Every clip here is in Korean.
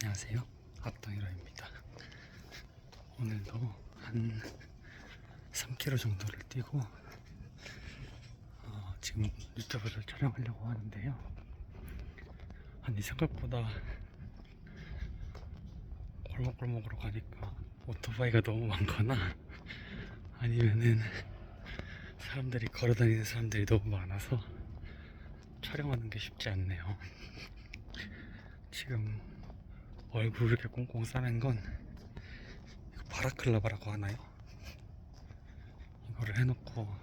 안녕하세요, 악당이라입니다. 오늘도 한 3km 정도를 뛰고 지금 유튜브를 촬영하려고 하는데요. 아니, 생각보다 골목골목으로 가니까 오토바이가 너무 많거나 아니면은 사람들이 걸어다니는 사람들이 너무 많아서 촬영하는 게 쉽지 않네요. 지금 얼굴 이렇게 꽁꽁 싸맨 건 이거 바라클라바라고 하나요? 이거를 해놓고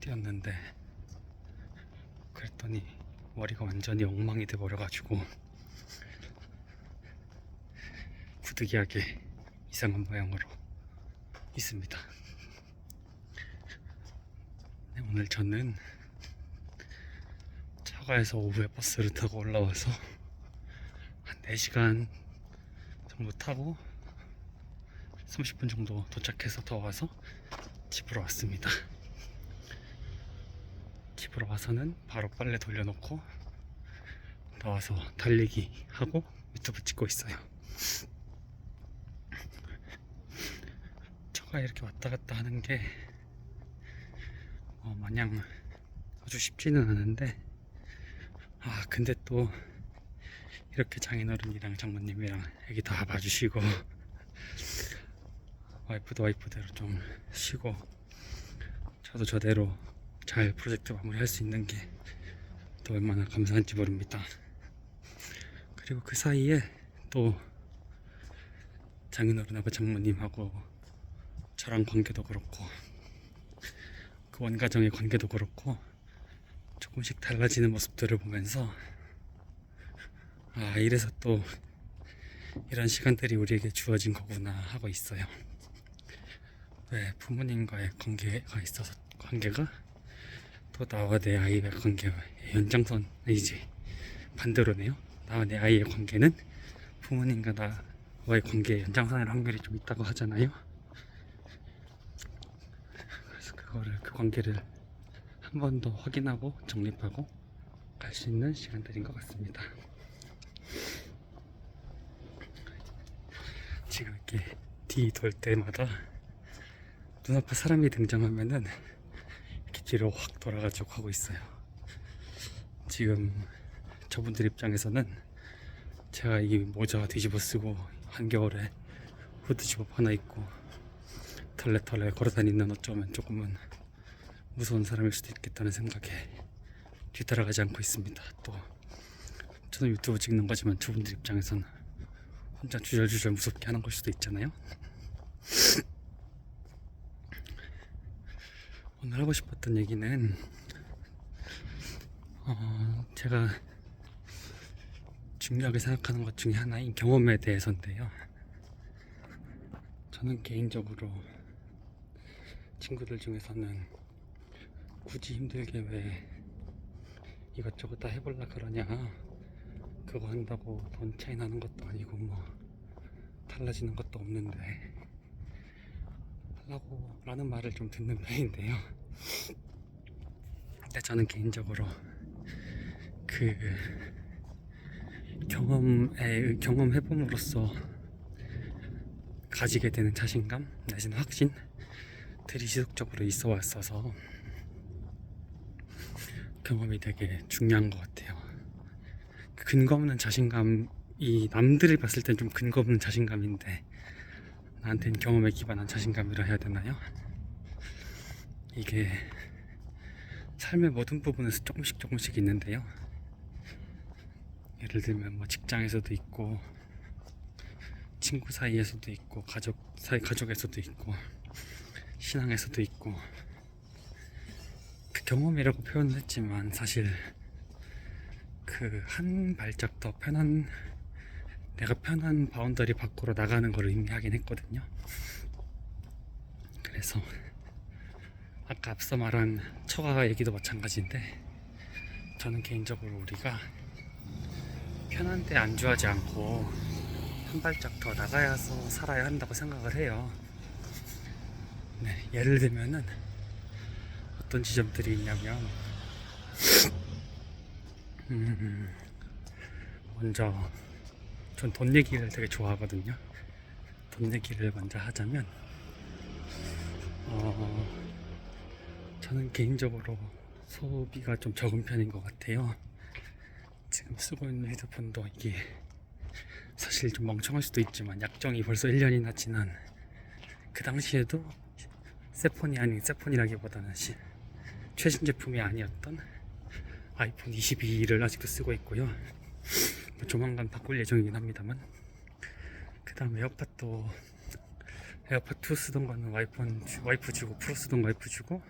뛰었는데 그랬더니 머리가 완전히 엉망이 돼버려가지고 부득이하게 이상한 모양으로 있습니다. 네, 오늘 저는 차가에서 오후에 버스를 타고 올라와서 한 4시간 정도 타고 30분 정도 도착해서 더 와서 집으로 왔습니다. 집으로 와서는 바로 빨래 돌려놓고 나와서 달리기 하고 유튜브 찍고 있어요. 차가 이렇게 왔다 갔다 하는 게 마냥 아주 쉽지는 않은데 근데 또 이렇게 장인어른이랑 장모님이랑 애기 다 봐주시고 와이프도 와이프대로 좀 쉬고 저도 저대로 잘 프로젝트 마무리할 수 있는 게 또 얼마나 감사한지 모릅니다. 그리고 그 사이에 또 장인어른하고 장모님하고 저랑 관계도 그렇고 그 원가정의 관계도 그렇고 조금씩 달라지는 모습들을 보면서 이래서 또 이런 시간들이 우리에게 주어진 거구나 하고 있어요. 왜 부모님과의 관계가 또 나와 내 아이의 관계의 연장선 아니지, 반대로네요. 나와 내 아이의 관계는 부모님과 나와의 관계의 연장선일 확률이 좀 있다고 하잖아요. 그래서 그 관계를 한 번 더 확인하고 정립하고 갈 수 있는 시간들인 것 같습니다. 지금 이렇게 뒤 돌 때마다 눈앞에 사람이 등장하면은 이렇게 뒤로 확 돌아가지고 하고 있어요. 지금 저분들 입장에서는 제가 이 모자 뒤집어 쓰고 한겨울에 후드 집업 하나 입고 털레털레 걸어다니는 어쩌면 조금은 무서운 사람일 수도 있겠다는 생각에 뒤따라가지 않고 있습니다. 또 저는 유튜브 찍는 거지만 저분들 입장에서는 혼자 주절주절 무섭게 하는 걸 수도 있잖아요. 오늘 하고 싶었던 얘기는 제가 중요하게 생각하는 것 중에 하나인 경험에 대해서인데요. 저는 개인적으로 친구들 중에서는 굳이 힘들게 왜 이것저것 다 해볼라 그러냐, 그거 한다고 돈 차이 나는 것도 아니고 뭐 달라지는 것도 없는데 하려고 라는 말을 좀 듣는 편인데요. 근데 저는 개인적으로 그 경험해봄으로써 가지게 되는 자신감 내지는 확신들이 지속적으로 있어 왔어서 경험이 되게 중요한 것 같아요. 그 근거 없는 자신감이 남들이 봤을 땐 좀 근거 없는 자신감인데 나한테는 경험에 기반한 자신감이라 해야 되나요? 이게 삶의 모든 부분에서 조금씩 있는데요. 예를 들면 뭐 직장에서도 있고 친구 사이에서도 있고 가족에서도 있고 신앙에서도 있고, 그 경험이라고 표현을 했지만 사실 그 한 발짝 더 내가 편한 바운더리 밖으로 나가는 걸 의미하긴 했거든요. 그래서 아까 앞서 말한 처가 얘기도 마찬가지인데 저는 개인적으로 우리가 편한데 안주하지 않고 한 발짝 더 나가서 살아야 한다고 생각을 해요. 네, 예를 들면은 어떤 지점들이 있냐면 먼저 전 돈 얘기를 되게 좋아하거든요. 돈 얘기를 먼저 하자면 저는 개인적으로 소비가 좀 적은 편인 것 같아요. 지금 쓰고 있는 휴대폰도 이게 사실 좀 멍청할 수도 있지만 약정이 벌써 1년이나 지난, 그 당시에도 새폰이 아닌, 새폰이라기보다는 최신 제품이 아니었던 아이폰 22를 아직도 쓰고 있고요. 조만간 바꿀 예정이긴 합니다만, 그 다음 에어팟도 에어팟2 쓰던 거는 와이프 주고 프로 쓰던 와이프 주고,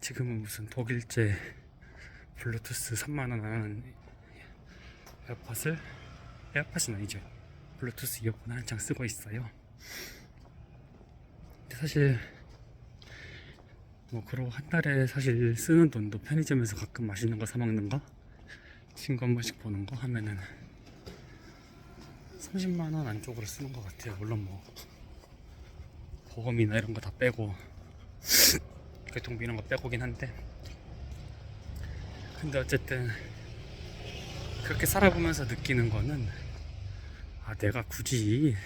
지금은 무슨 독일제 블루투스 3만원 하는 에어팟은 아니죠, 블루투스 이어폰 한창 쓰고 있어요. 근데 사실 그러고 한 달에 사실 쓰는 돈도 편의점에서 가끔 맛있는 거 사 먹는 거, 친구 한 번씩 보는 거 하면은 30만원 안쪽으로 쓰는 것 같아요. 물론 보험이나 이런 거 다 빼고, 교통비 이런 거 빼고긴 한데, 근데 어쨌든 그렇게 살아보면서 느끼는 거는, 내가 굳이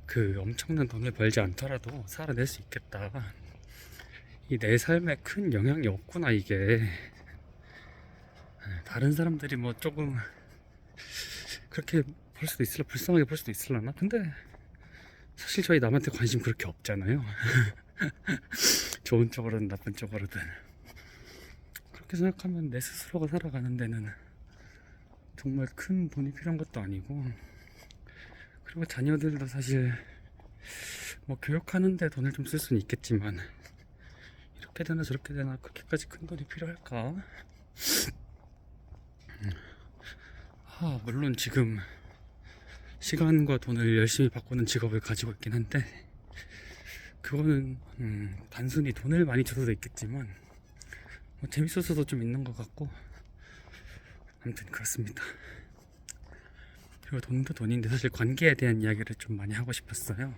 그 엄청난 돈을 벌지 않더라도 살아낼 수 있겠다, 이 내 삶에 큰 영향이 없구나. 이게 다른 사람들이 조금 그렇게 볼 수도 있을라, 불쌍하게 볼 수도 있을라나? 근데 사실 저희 남한테 관심 그렇게 없잖아요. 좋은 쪽으로든 나쁜 쪽으로든. 그렇게 생각하면 내 스스로가 살아가는 데는 정말 큰 돈이 필요한 것도 아니고, 그리고 자녀들도 사실 교육하는데 돈을 좀 쓸 수는 있겠지만, 이렇게 되나 저렇게 되나 그렇게까지 큰 돈이 필요할까? 물론 지금 시간과 돈을 열심히 바꾸는 직업을 가지고 있긴 한데, 그거는 단순히 돈을 많이 줘도 있겠지만 재밌어서도 좀 있는 것 같고, 아무튼 그렇습니다. 그리고 돈도 돈인데 사실 관계에 대한 이야기를 좀 많이 하고 싶었어요.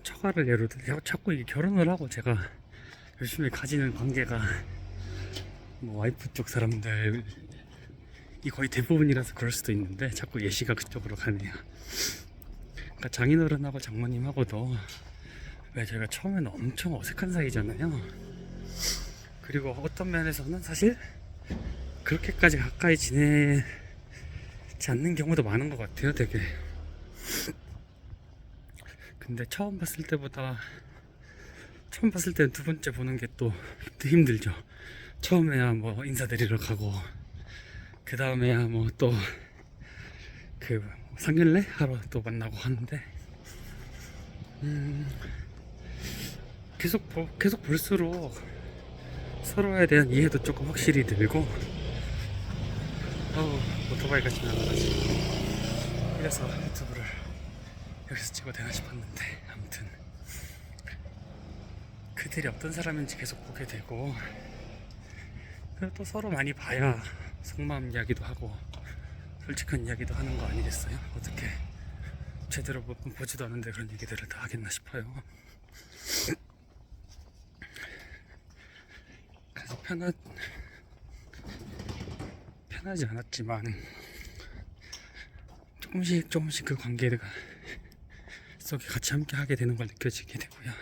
처가를 예로 들어 자꾸 이게 결혼을 하고 제가 열심히 가지는 관계가 와이프 쪽 사람들이 거의 대부분이라서 그럴 수도 있는데, 자꾸 예시가 그쪽으로 가네요. 그러니까 장인어른하고 장모님하고도 왜 저희가 처음에는 엄청 어색한 사이잖아요. 그리고 어떤 면에서는 사실 그렇게까지 가까이 지내지 않는 경우도 많은 것 같아요, 되게. 근데 처음 봤을 때는 두 번째 보는 게 또 힘들죠. 처음에야 인사드리러 가고, 그 다음에야 또 상견례 하러 또 만나고 하는데, 계속 볼수록 서로에 대한 이해도 조금 확실히 늘고, 오토바이가 지나가가지고 그래서 유튜브를 여기서 찍어도 되나 싶었는데, 아무튼 그들이 어떤 사람인지 계속 보게 되고, 그리고 또 서로 많이 봐야 속마음 이야기도 하고 솔직한 이야기도 하는 거 아니겠어요? 어떻게 제대로 보지도 않는데 그런 얘기들을 다 하겠나 싶어요. 그래서 편하지 않았지만 조금씩 그 관계가 속에 같이 함께 하게 되는 걸 느껴지게 되고요.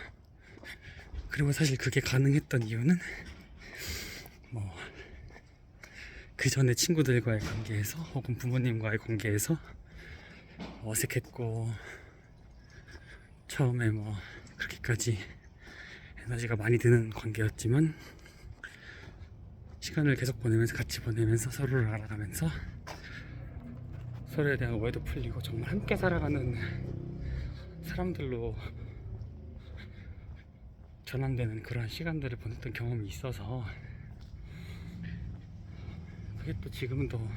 그리고 사실 그게 가능했던 이유는 그 전에 친구들과의 관계에서 혹은 부모님과의 관계에서 어색했고, 처음에 그렇게까지 에너지가 많이 드는 관계였지만, 시간을 계속 보내면서, 같이 보내면서, 서로를 알아가면서 서로에 대한 오해도 풀리고, 정말 함께 살아가는 사람들로 전환되는 그런 시간들을 보냈던 경험이 있어서, 그게 또 지금은 또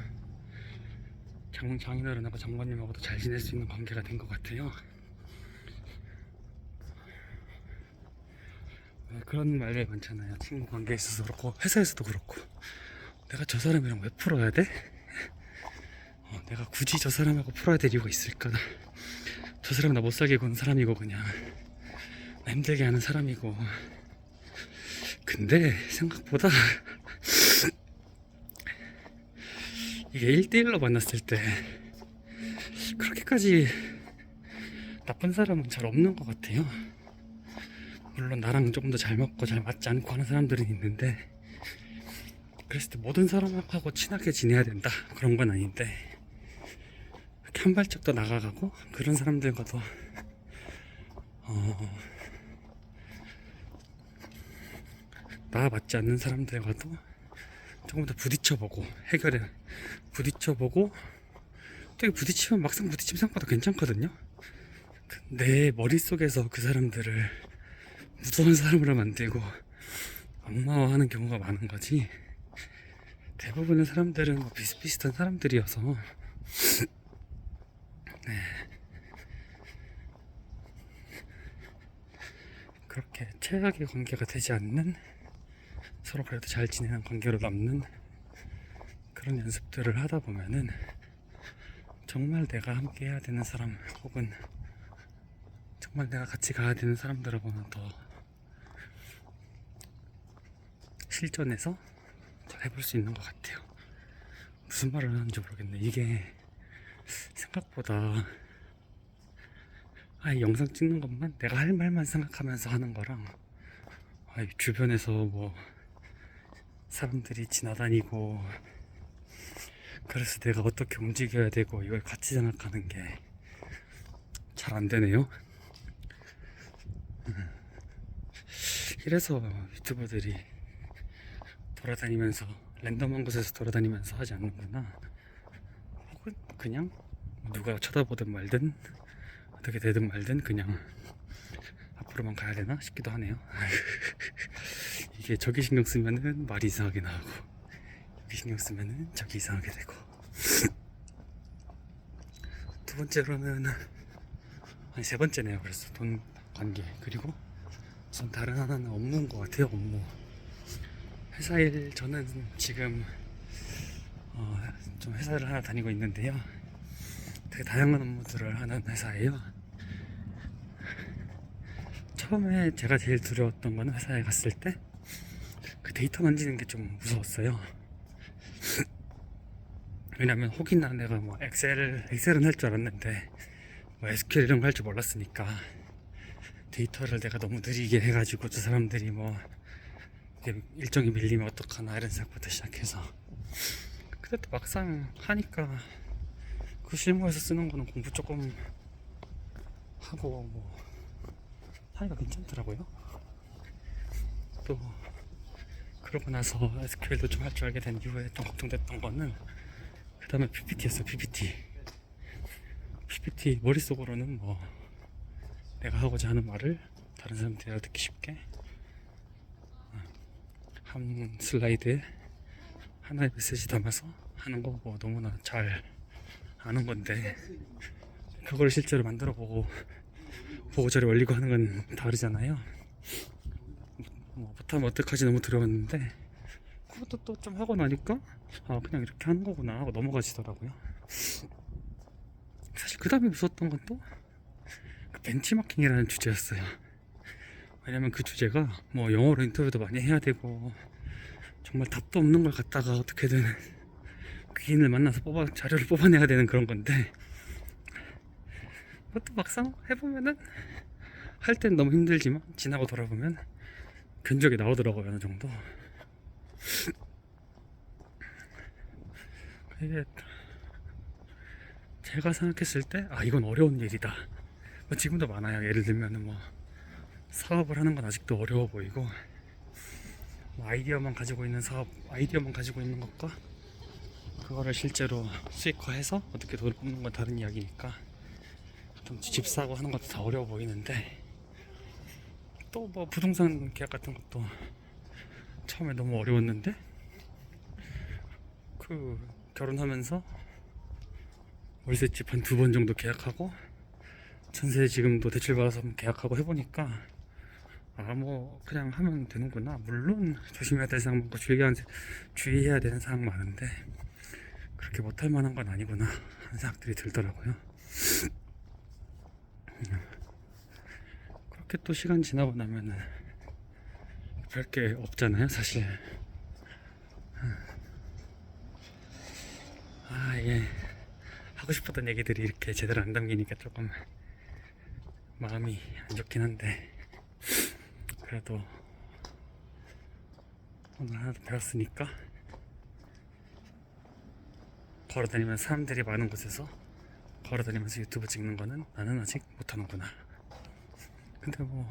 장인어른하고 장모님하고도 잘 지낼 수 있는 관계가 된 것 같아요. 그런 말이 많잖아요. 친구 관계에 있어서 그렇고 회사에서도 그렇고, 내가 저 사람이랑 왜 풀어야 돼? 내가 굳이 저 사람하고 풀어야 될 이유가 있을까? 저 사람 나 못 살게 구는 사람이고, 그냥 나 힘들게 하는 사람이고, 근데 생각보다 이게 1대1로 만났을 때 그렇게까지 나쁜 사람은 잘 없는 것 같아요. 물론 나랑 조금 더 잘 맞고 잘 맞지 않고 하는 사람들은 있는데, 그랬을 때 모든 사람하고 친하게 지내야 된다 그런 건 아닌데, 이렇게 한 발짝 더 나가가고 그런 사람들과도 나 맞지 않는 사람들과도 조금 더 부딪혀보고 부딪혀보고, 되게 부딪히면 막상 부딪히면 생각보다 괜찮거든요. 내 머릿속에서 그 사람들을 무서운 사람으로 만들고 악마화하는 경우가 많은 거지, 대부분의 사람들은 뭐 비슷비슷한 사람들이어서 네, 그렇게 최악의 관계가 되지 않는, 서로 그래도 잘 지내는 관계로 남는 그런 연습들을 하다 보면은 정말 내가 함께 해야 되는 사람, 혹은 정말 내가 같이 가야 되는 사람들하고는 더 실전에서 잘 해볼 수 있는 것 같아요. 무슨 말을 하는지 모르겠네. 이게 생각보다 이 영상 찍는 것만 내가 할 말만 생각하면서 하는 거랑, 주변에서 뭐 사람들이 지나다니고 그래서 내가 어떻게 움직여야 되고 이걸 같이 생각하는 게 잘 안 되네요. 이래서 유튜버들이 돌아다니면서, 랜덤한 곳에서 돌아다니면서 하지 않는구나. 혹은 그냥 누가 쳐다보든 말든 어떻게 되든 말든 그냥 앞으로만 가야 되나 싶기도 하네요. 이게 저기 신경 쓰면은 말이 이상하게 나오고, 여기 신경 쓰면은 저기 이상하게 되고. 두 번째로는, 아니 세 번째네요. 그래서 돈 관계, 그리고 전 다른 하나는 업무인 것 같아요. 업무, 회사 일. 저는 지금 좀 회사를 하나 다니고 있는데요, 되게 다양한 업무들을 하는 회사예요. 처음에 제가 제일 두려웠던 거는, 회사에 갔을 때 그 데이터 만지는 게 좀 무서웠어요. 왜냐면 혹이나 내가 뭐 엑셀은 할 줄 알았는데 뭐 SQL 이런 거 할 줄 몰랐으니까, 데이터를 내가 너무 느리게 해가지고 저 사람들이 뭐 일정이 밀리면 어떡하나 이런 생각부터 시작해서, 근데 또 막상 하니까 그 실무에서 쓰는 거는 공부 조금 하고 뭐 하니까 괜찮더라고요. 또 그러고 나서 SQL도 좀 할 줄 알게 된 이후에 좀 걱정됐던 거는, 그 다음에 PPT였어요. PPT 머릿속으로는 뭐 내가 하고자 하는 말을 다른 사람들이 알아듣기 쉽게 한 슬라이드에 하나의 메시지 담아서 하는 거 뭐 너무나 잘 아는 건데, 그걸 실제로 만들어 보고 보고자료 올리고 하는 건 다르잖아요. 뭐 못하면 어떡하지 너무 두려웠는데, 그것도 또 좀 하고 나니까 그냥 이렇게 하는 거구나 하고 넘어가시더라고요. 사실 그 다음에 무서웠던 건 또 그 벤치마킹이라는 주제였어요. 왜냐면 그 주제가 뭐 영어로 인터뷰도 많이 해야 되고, 정말 답도 없는 걸 갖다가 어떻게든 귀인을 만나서 자료를 뽑아내야 되는 그런 건데, 그것도 막상 해보면은, 할 땐 너무 힘들지만 지나고 돌아보면 견적이 나오더라고요. 어느 정도. 이게 제가 생각했을 때 이건 어려운 일이다. 뭐 지금도 많아요. 예를 들면은 뭐 사업을 하는 건 아직도 어려워 보이고, 뭐 아이디어만 가지고 있는 것과 그거를 실제로 수익화해서 어떻게 돈을 뽑는 건 다른 이야기니까, 좀 집 사고 하는 것도 다 어려워 보이는데, 또 뭐 부동산 계약 같은 것도 처음에 너무 어려웠는데, 그 결혼하면서 월세집 한 2번 정도 계약하고, 전세 지금도 대출받아서 계약하고 해보니까 뭐 그냥 하면 되는구나. 물론 조심해야 될 사항 많고 주의해야 되는 사항 많은데, 그렇게 못할 만한 건 아니구나 하는 생각들이 들더라고요. 그렇게 또 시간 지나고 나면은 별게 없잖아요 사실. 예, 하고 싶었던 얘기들이 이렇게 제대로 안 담기니까 조금 마음이 안 좋긴 한데, 그래도 오늘 하나 더 배웠으니까, 걸어다니면서 사람들이 많은 곳에서 걸어다니면서 유튜브 찍는 거는 나는 아직 못하는구나. 근데 뭐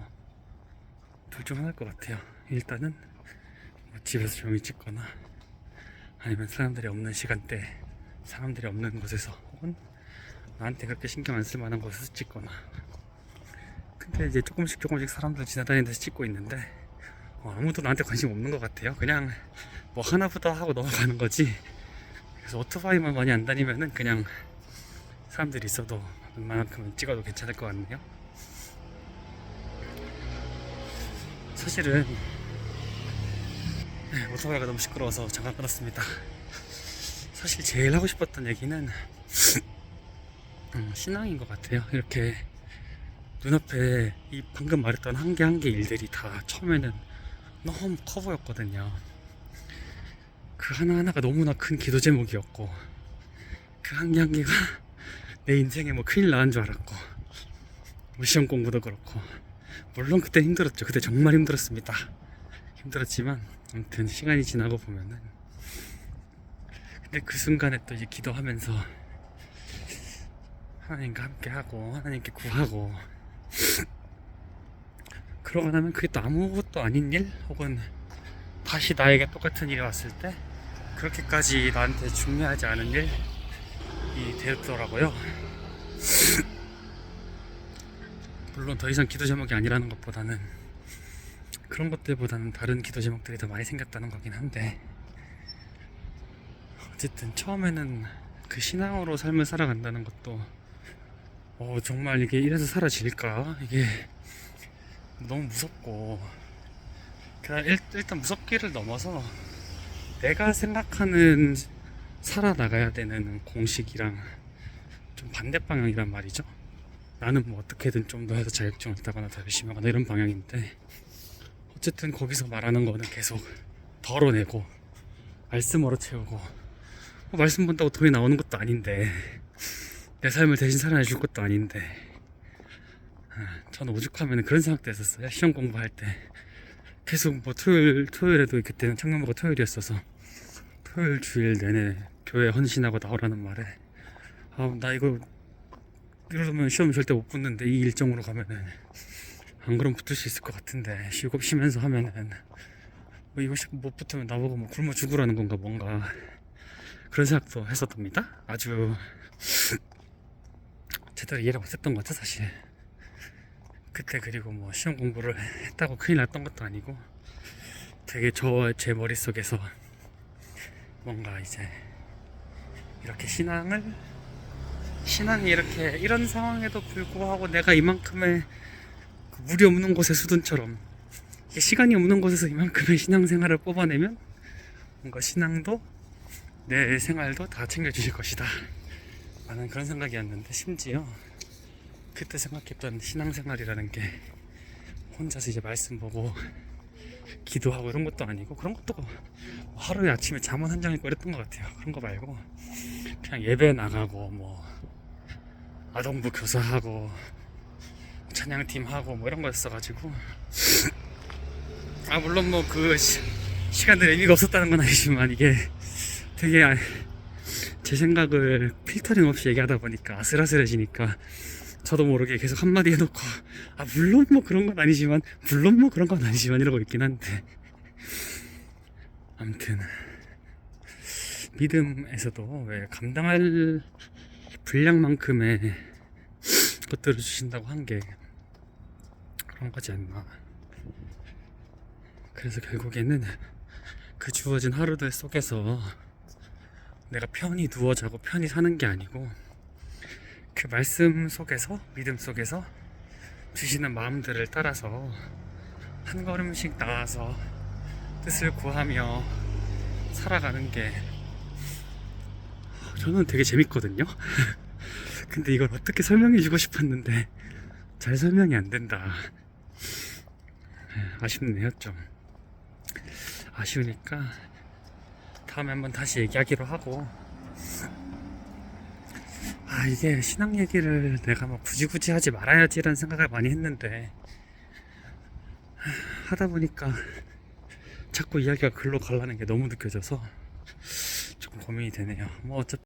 둘 중 하나일 것 같아요. 일단은 뭐 집에서 조용히 찍거나, 아니면 사람들이 없는 시간대, 사람들이 없는 곳에서, 혹은 나한테 그렇게 신경 안 쓸 만한 곳에서 찍거나. 근데 이제 조금씩 사람들 지나다니는 데서 찍고 있는데 아무도 나한테 관심 없는 것 같아요. 그냥 뭐 하나보다 하고 넘어가는 거지. 그래서 오토바이만 많이 안 다니면은 그냥 사람들이 있어도 웬만큼은 찍어도 괜찮을 것 같네요. 사실은 오토바이가 너무 시끄러워서 잠깐 끊었습니다. 사실 제일 하고 싶었던 얘기는 신앙인 것 같아요. 이렇게 눈앞에 이 방금 말했던 한 개 한 개 일들이 다 처음에는 너무 커 보였거든요. 그 하나하나가 너무나 큰 기도 제목이었고, 그 한 개 한 개가 내 인생에 뭐 큰일 나는 줄 알았고, 뭐 시험 공부도 그렇고, 물론 그때 힘들었죠. 그때 정말 힘들었습니다. 힘들었지만 아무튼 시간이 지나고 보면은, 근데 그 순간에 또 이제 기도하면서 하나님과 함께 하고 하나님께 구하고, 그러고 나면 그게 또 아무것도 아닌 일, 혹은 다시 나에게 똑같은 일이 왔을 때 그렇게까지 나한테 중요하지 않은 일이 되었더라고요. 물론 더 이상 기도 제목이 아니라는 것보다는, 그런 것들보다는 다른 기도 제목들이 더 많이 생겼다는 거긴 한데, 어쨌든 처음에는 그 신앙으로 삶을 살아간다는 것도 정말 이게 이래서 사라질까? 이게 너무 무섭고, 그냥 일단 무섭기를 넘어서 내가 생각하는 살아나가야 되는 공식이랑 좀 반대 방향이란 말이죠. 나는 뭐 어떻게든 좀 더 해서 자격증을 따거나 더 열심히 하거나 이런 방향인데, 어쨌든 거기서 말하는 거는 계속 덜어내고 말씀으로 채우고, 말씀 본다고 돈이 나오는 것도 아닌데, 내 삶을 대신 살아내 줄 것도 아닌데. 저는 오죽하면 그런 생각도 했었어요. 시험 공부할 때 계속 뭐 토요일에도, 그때는 청년부가 토요일이었어서 토요일 주일 내내 교회 헌신하고 나오라는 말에, 나 이러면 시험 절대 못 붙는데, 이 일정으로 가면은 안 그럼 붙을 수 있을 것 같은데, 쉬면서 하면은 뭐 이거 못 붙으면 나보고 뭐 굶어 죽으라는 건가, 뭔가 그런 생각도 했었답니다. 아주 제대로 이해를 못했던 것 같아 사실 그때. 그리고 뭐 시험 공부를 했다고 큰일 났던 것도 아니고, 되게 제 머릿속에서 뭔가 이제 이렇게 신앙이 이렇게 이런 상황에도 불구하고 내가 이만큼의 그 물이 없는 곳의 수둔처럼, 시간이 없는 곳에서 이만큼의 신앙생활을 뽑아내면 뭔가 신앙도 내 생활도 다 챙겨주실 것이다 라는 그런 생각이었는데, 심지어 그때 생각했던 신앙생활이라는 게 혼자서 이제 말씀 보고 기도하고 이런 것도 아니고, 그런 것도 하루에 아침에 잠원 한 장 읽고 이랬던 것 같아요. 그런 거 말고 그냥 예배 나가고, 뭐 아동부 교사하고 찬양팀 하고 뭐 이런 거였어가지고, 물론 뭐 그 시간들 의미가 없었다는 건 아니지만, 이게 되게 제 생각을 필터링 없이 얘기하다 보니까 아슬아슬해지니까, 저도 모르게 계속 한마디 해놓고 물론 뭐 그런 건 아니지만, 물론 뭐 그런 건 아니지만 이러고 있긴 한데, 아무튼 믿음에서도 왜 감당할 분량만큼의 것들을 주신다고 한 게 그런 거지 않나. 그래서 결국에는 그 주어진 하루들 속에서 내가 편히 누워 자고 편히 사는 게 아니고, 그 말씀 속에서, 믿음 속에서 주시는 마음들을 따라서 한 걸음씩 나아서 뜻을 구하며 살아가는 게 저는 되게 재밌거든요. 근데 이걸 어떻게 설명해 주고 싶었는데 잘 설명이 안 된다. 아쉽네요 좀. 아쉬우니까 다음에 한번 다시 얘기하기로 하고, 아 이게 신앙 얘기를 내가 막 굳이 하지 말아야지 라는 생각을 많이 했는데 하다 보니까 자꾸 이야기가 글로 가려는 게 너무 느껴져서 조금 고민이 되네요. 뭐 어차피